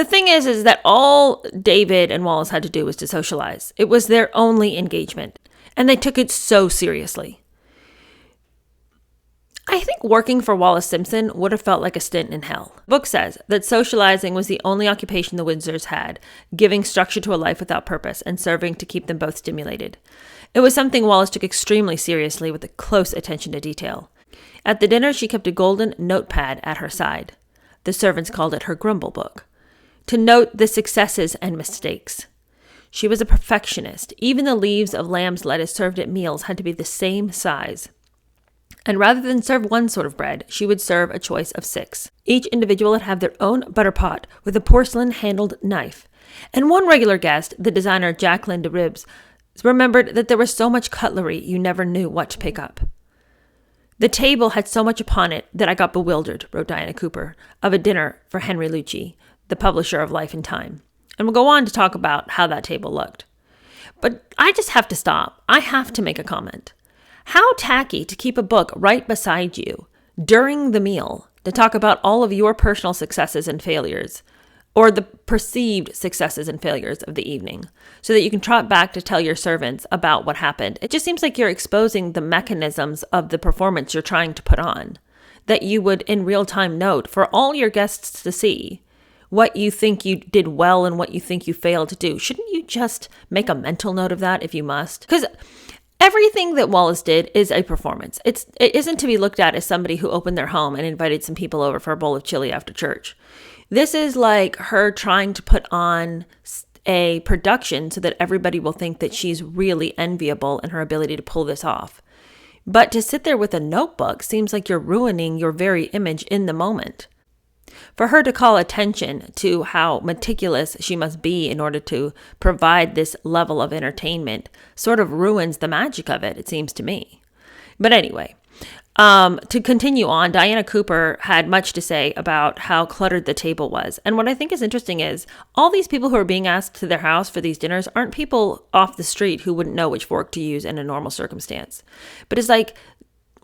The thing is that all David and Wallis had to do was to socialize. It was their only engagement, and they took it so seriously. I think working for Wallis Simpson would have felt like a stint in hell. The book says that socializing was the only occupation the Windsors had, giving structure to a life without purpose and serving to keep them both stimulated. It was something Wallis took extremely seriously with a close attention to detail. At the dinner, she kept a golden notepad at her side. The servants called it her grumble book, to note the successes and mistakes. She was a perfectionist. Even the leaves of lamb's lettuce served at meals had to be the same size. And rather than serve one sort of bread, she would serve a choice of 6. Each individual would have their own butter pot with a porcelain-handled knife. And one regular guest, the designer Jacqueline de Ribes, remembered that there was so much cutlery you never knew what to pick up. The table had so much upon it that I got bewildered, wrote Diana Cooper, of a dinner for Henry Lucci, the publisher of Life and Time. And we'll go on to talk about how that table looked. But I just have to stop. I have to make a comment. How tacky to keep a book right beside you during the meal to talk about all of your personal successes and failures, or the perceived successes and failures of the evening, so that you can trot back to tell your servants about what happened. It just seems like you're exposing the mechanisms of the performance you're trying to put on, that you would in real time note for all your guests to see what you think you did well and what you think you failed to do. Shouldn't you just make a mental note of that if you must? Because everything that Wallis did is a performance. It isn't to be looked at as somebody who opened their home and invited some people over for a bowl of chili after church. This is like her trying to put on a production so that everybody will think that she's really enviable in her ability to pull this off. But to sit there with a notebook seems like you're ruining your very image in the moment. For her to call attention to how meticulous she must be in order to provide this level of entertainment sort of ruins the magic of it, it seems to me. But anyway, to continue on, Diana Cooper had much to say about how cluttered the table was. And what I think is interesting is all these people who are being asked to their house for these dinners aren't people off the street who wouldn't know which fork to use in a normal circumstance. But it's like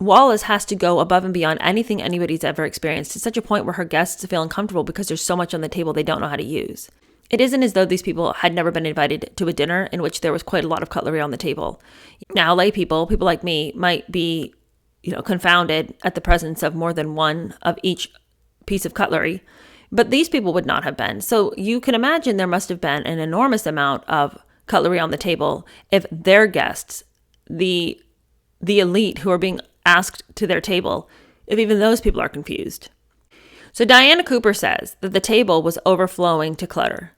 Wallis has to go above and beyond anything anybody's ever experienced to such a point where her guests feel uncomfortable because there's so much on the table they don't know how to use. It isn't as though these people had never been invited to a dinner in which there was quite a lot of cutlery on the table. Now, lay people like me, might be, confounded at the presence of more than one of each piece of cutlery, but these people would not have been. So you can imagine there must have been an enormous amount of cutlery on the table if their guests, the elite who are being asked to their table, if even those people are confused. So Diana Cooper says that the table was overflowing to clutter.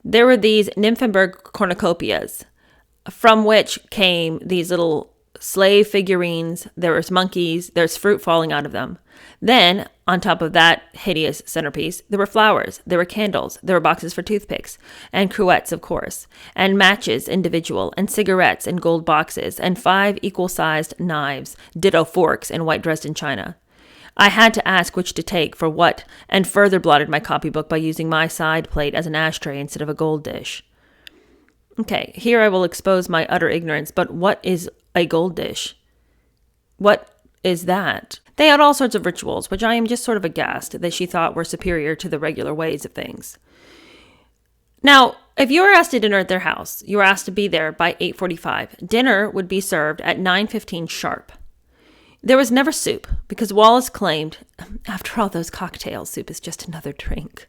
There were these Nymphenburg cornucopias, from which came these little slave figurines, there was monkeys, there's fruit falling out of them. Then, on top of that hideous centerpiece, there were flowers, there were candles, there were boxes for toothpicks, and cruets, of course, and matches individual, and cigarettes in gold boxes, and 5 equal-sized knives, ditto forks in white Dresden china. I had to ask which to take for what, and further blotted my copybook by using my side plate as an ashtray instead of a gold dish. Okay, here I will expose my utter ignorance, but what is a gold dish? What is that? They had all sorts of rituals, which I am just sort of aghast that she thought were superior to the regular ways of things. Now, if you were asked to dinner at their house, you were asked to be there by 8:45. Dinner would be served at 9:15 sharp. There was never soup, because Wallis claimed, after all those cocktails, soup is just another drink.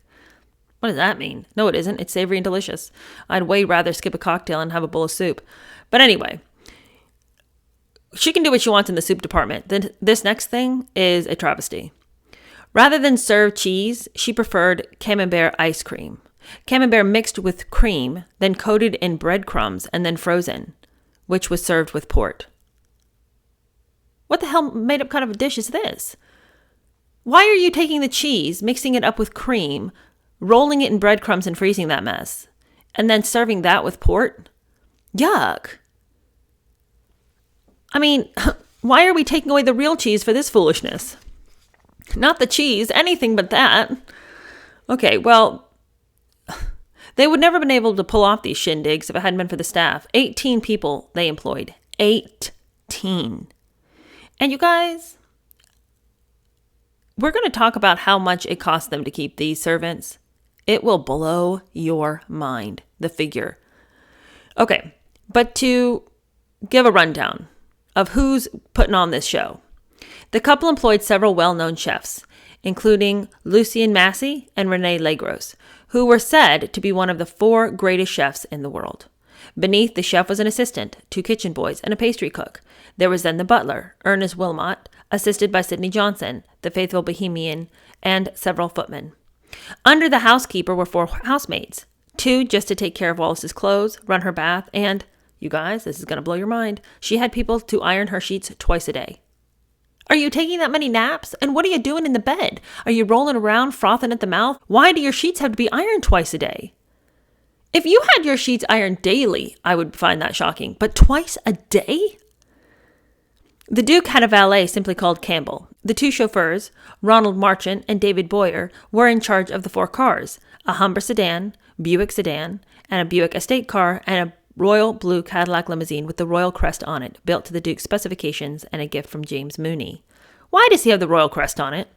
What does that mean? No, it isn't. It's savory and delicious. I'd way rather skip a cocktail and have a bowl of soup. But anyway, she can do what she wants in the soup department. Then this next thing is a travesty. Rather than serve cheese, she preferred camembert ice cream. Camembert mixed with cream, then coated in breadcrumbs and then frozen, which was served with port. What the hell made up kind of a dish is this? Why are you taking the cheese, mixing it up with cream, rolling it in breadcrumbs and freezing that mess, and then serving that with port? Yuck. I mean, why are we taking away the real cheese for this foolishness? Not the cheese, anything but that. Okay, well, they would never have been able to pull off these shindigs if it hadn't been for the staff. 18 people they employed. 18. And you guys, we're going to talk about how much it cost them to keep these servants. It will blow your mind, the figure. Okay, but to give a rundown of who's putting on this show. The couple employed several well-known chefs, including Lucien Massey and René Legros, who were said to be one of the 4 greatest chefs in the world. Beneath the chef was an assistant, 2 kitchen boys, and a pastry cook. There was then the butler, Ernest Wilmot, assisted by Sidney Johnson, the faithful Bohemian, and several footmen. Under the housekeeper were 4 housemaids, 2 just to take care of Wallis's clothes, run her bath, and, you guys, this is going to blow your mind, she had people to iron her sheets twice a day. Are you taking that many naps? And what are you doing in the bed? Are you rolling around, frothing at the mouth? Why do your sheets have to be ironed twice a day? If you had your sheets ironed daily, I would find that shocking. But twice a day? The Duke had a valet simply called Campbell. The 2 chauffeurs, Ronald Marchant and David Boyer, were in charge of the 4 cars, a Humber sedan, Buick sedan, and a Buick estate car, and a royal blue Cadillac limousine with the royal crest on it, built to the Duke's specifications and a gift from James Mooney. Why does he have the royal crest on it?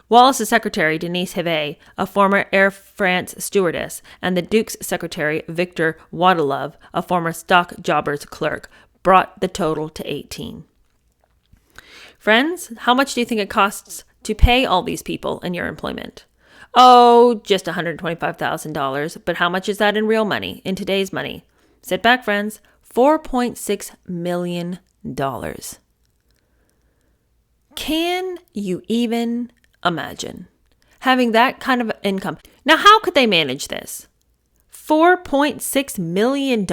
Wallis's secretary, Denise Hevet, a former Air France stewardess, and the Duke's secretary, Victor Wadelove, a former stock jobber's clerk, brought the total to 18. Friends, how much do you think it costs to pay all these people in your employment? Oh, just $125,000, but how much is that in real money, in today's money? Sit back, friends. $4.6 million. Can you even imagine having that kind of income? Now, how could they manage this? $4.6 million?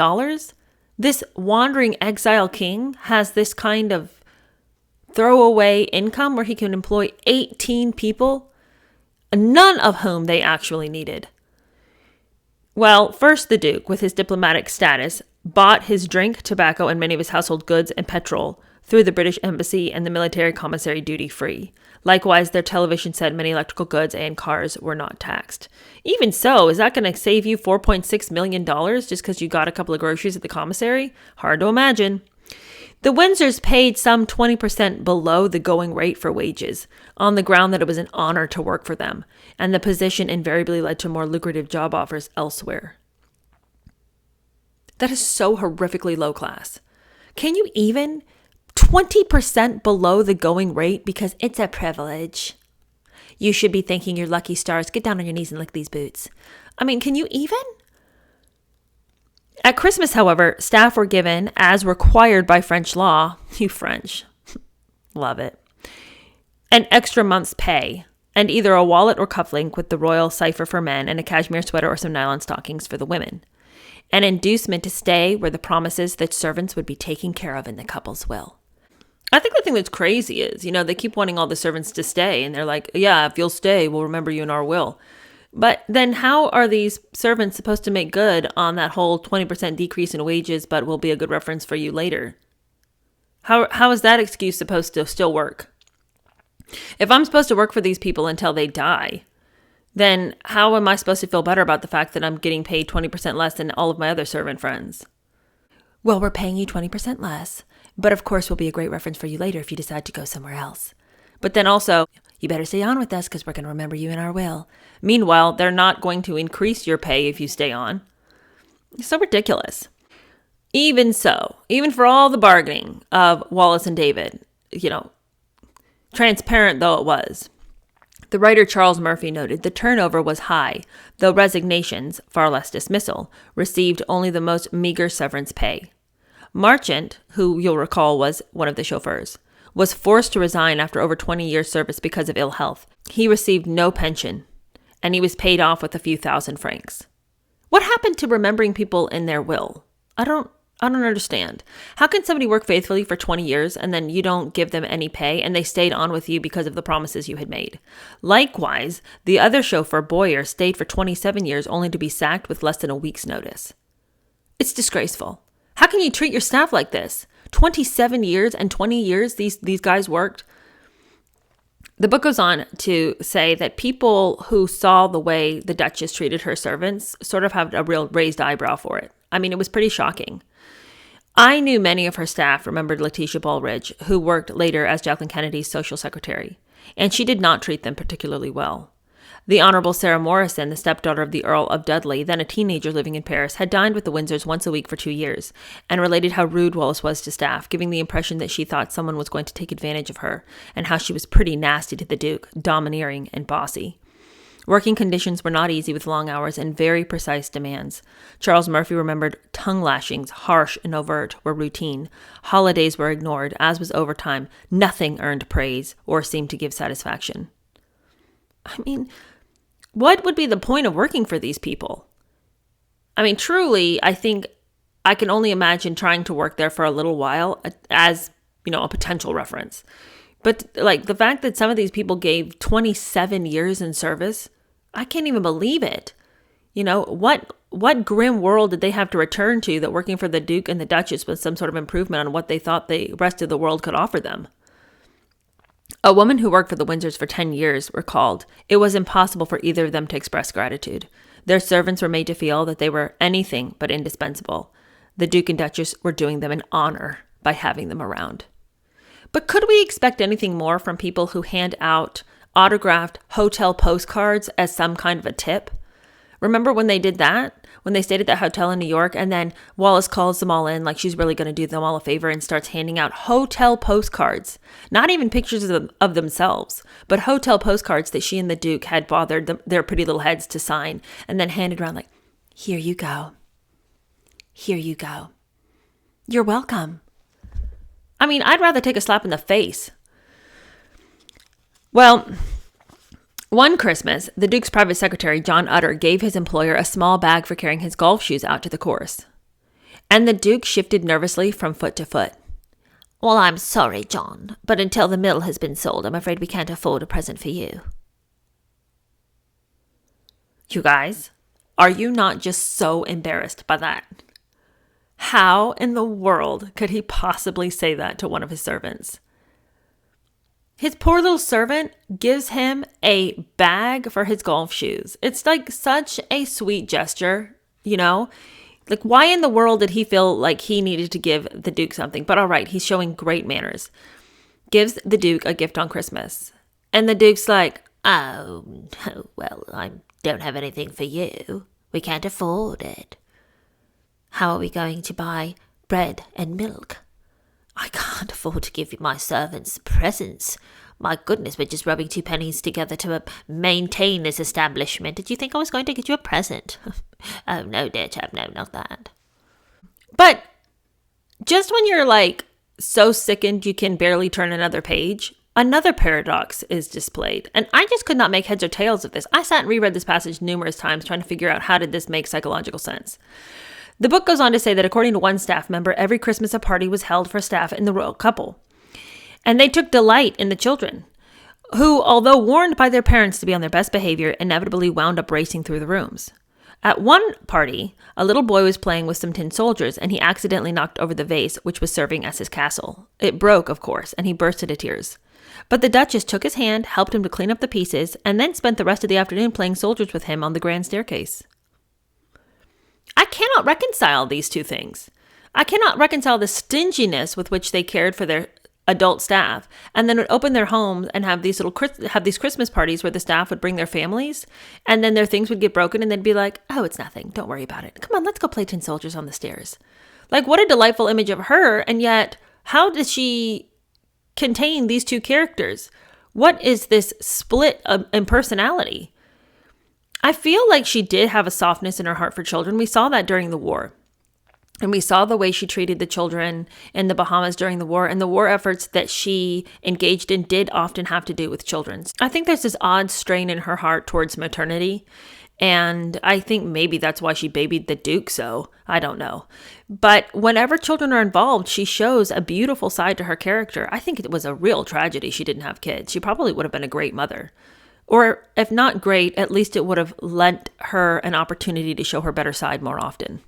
This wandering exile king has this kind of throwaway income where he can employ 18 people, none of whom they actually needed. Well, first the Duke, with his diplomatic status, bought his drink, tobacco, and many of his household goods and petrol through the British Embassy and the military commissary duty-free. Likewise, their television set, many electrical goods, and cars were not taxed. Even so, is that going to save you $4.6 million just because you got a couple of groceries at the commissary? Hard to imagine. The Windsors paid some 20% below the going rate for wages, on the ground that it was an honor to work for them, and the position invariably led to more lucrative job offers elsewhere. That is so horrifically low class. Can you even 20% below the going rate because it's a privilege? You should be thanking your lucky stars. Get down on your knees and lick these boots. I mean, can you even? At Christmas, however, staff were given, as required by French law, you French, love it, an extra month's pay, and either a wallet or cufflink with the royal cipher for men and a cashmere sweater or some nylon stockings for the women. An inducement to stay were the promises that servants would be taken care of in the couple's will. I think the thing that's crazy is, they keep wanting all the servants to stay, and they're like, yeah, if you'll stay, we'll remember you in our will. But then how are these servants supposed to make good on that whole 20% decrease in wages, but will be a good reference for you later? How is that excuse supposed to still work? If I'm supposed to work for these people until they die, then how am I supposed to feel better about the fact that I'm getting paid 20% less than all of my other servant friends? Well, we're paying you 20% less, but of course we'll be a great reference for you later if you decide to go somewhere else. But then also, you better stay on with us because we're going to remember you in our will. Meanwhile, they're not going to increase your pay if you stay on. It's so ridiculous. Even so, even for all the bargaining of Wallis and David, transparent though it was, the writer Charles Murphy noted the turnover was high, though resignations, far less dismissal, received only the most meager severance pay. Marchant, who you'll recall was one of the chauffeurs, was forced to resign after over 20 years' service because of ill health. He received no pension, and he was paid off with a few thousand francs. What happened to remembering people in their will? I don't understand. How can somebody work faithfully for 20 years and then you don't give them any pay and they stayed on with you because of the promises you had made? Likewise, the other chauffeur, Boyer, stayed for 27 years only to be sacked with less than a week's notice. It's disgraceful. How can you treat your staff like this? 27 years and 20 years these guys worked. The book goes on to say that people who saw the way the Duchess treated her servants sort of have a real raised eyebrow for it. I mean, it was pretty shocking. I knew many of her staff, remembered Letitia Baldridge, who worked later as Jacqueline Kennedy's social secretary, and she did not treat them particularly well. The Honorable Sarah Morrison, the stepdaughter of the Earl of Dudley, then a teenager living in Paris, had dined with the Windsors once a week for 2 years, and related how rude Wallis was to staff, giving the impression that she thought someone was going to take advantage of her, and how she was pretty nasty to the Duke, domineering and bossy. Working conditions were not easy with long hours and very precise demands. Charles Murphy remembered tongue lashings, harsh and overt, were routine. Holidays were ignored, as was overtime. Nothing earned praise or seemed to give satisfaction. I mean, what would be the point of working for these people? I mean, truly, I think I can only imagine trying to work there for a little while as, a potential reference. But like the fact that some of these people gave 27 years in service, I can't even believe it. What grim world did they have to return to that working for the Duke and the Duchess was some sort of improvement on what they thought the rest of the world could offer them? A woman who worked for the Windsors for 10 years recalled, it was impossible for either of them to express gratitude. Their servants were made to feel that they were anything but indispensable. The Duke and Duchess were doing them an honor by having them around. But could we expect anything more from people who hand out autographed hotel postcards as some kind of a tip? Remember when they did that? When they stayed at that hotel in New York, and then Wallis calls them all in like she's really going to do them all a favor and starts handing out hotel postcards. Not even pictures of themselves, but hotel postcards that she and the Duke had bothered their pretty little heads to sign, and then handed around like, here you go. Here you go. You're welcome. I mean, I'd rather take a slap in the face. Well, one Christmas, the Duke's private secretary, John Utter, gave his employer a small bag for carrying his golf shoes out to the course. And the Duke shifted nervously from foot to foot. Well, I'm sorry, John, but until the mill has been sold, I'm afraid we can't afford a present for you. You guys, are you not just so embarrassed by that? How in the world could he possibly say that to one of his servants? His poor little servant gives him a bag for his golf shoes. It's like such a sweet gesture, Like, why in the world did he feel like he needed to give the Duke something? But all right, he's showing great manners. Gives the Duke a gift on Christmas. And the Duke's like, oh, well, I don't have anything for you. We can't afford it. How are we going to buy bread and milk? I can't afford to give you my servants presents. My goodness, we're just rubbing 2 pennies together to maintain this establishment. Did you think I was going to get you a present? Oh, no, dear chap, no, not that. But just when you're like so sickened you can barely turn another page, another paradox is displayed. And I just could not make heads or tails of this. I sat and reread this passage numerous times trying to figure out how did this make psychological sense. The book goes on to say that according to one staff member, every Christmas a party was held for staff and the royal couple. And they took delight in the children, who, although warned by their parents to be on their best behavior, inevitably wound up racing through the rooms. At one party, a little boy was playing with some tin soldiers, and he accidentally knocked over the vase, which was serving as his castle. It broke, of course, and he burst into tears. But the Duchess took his hand, helped him to clean up the pieces, and then spent the rest of the afternoon playing soldiers with him on the grand staircase. I cannot reconcile these two things. I cannot reconcile the stinginess with which they cared for their adult staff, and then would open their homes and have these Christmas parties where the staff would bring their families, and then their things would get broken, and they'd be like, "Oh, it's nothing. Don't worry about it. Come on, let's go play tin soldiers on the stairs." Like, what a delightful image of her, and yet, how does she contain these two characters? What is this split in personality? I feel like she did have a softness in her heart for children. We saw that during the war. And we saw the way she treated the children in the Bahamas during the war, and the war efforts that she engaged in did often have to do with children. I think there's this odd strain in her heart towards maternity, and I think maybe that's why she babied the Duke so. I don't know. But whenever children are involved, she shows a beautiful side to her character. I think it was a real tragedy she didn't have kids. She probably would have been a great mother. Or if not great, at least it would have lent her an opportunity to show her better side more often.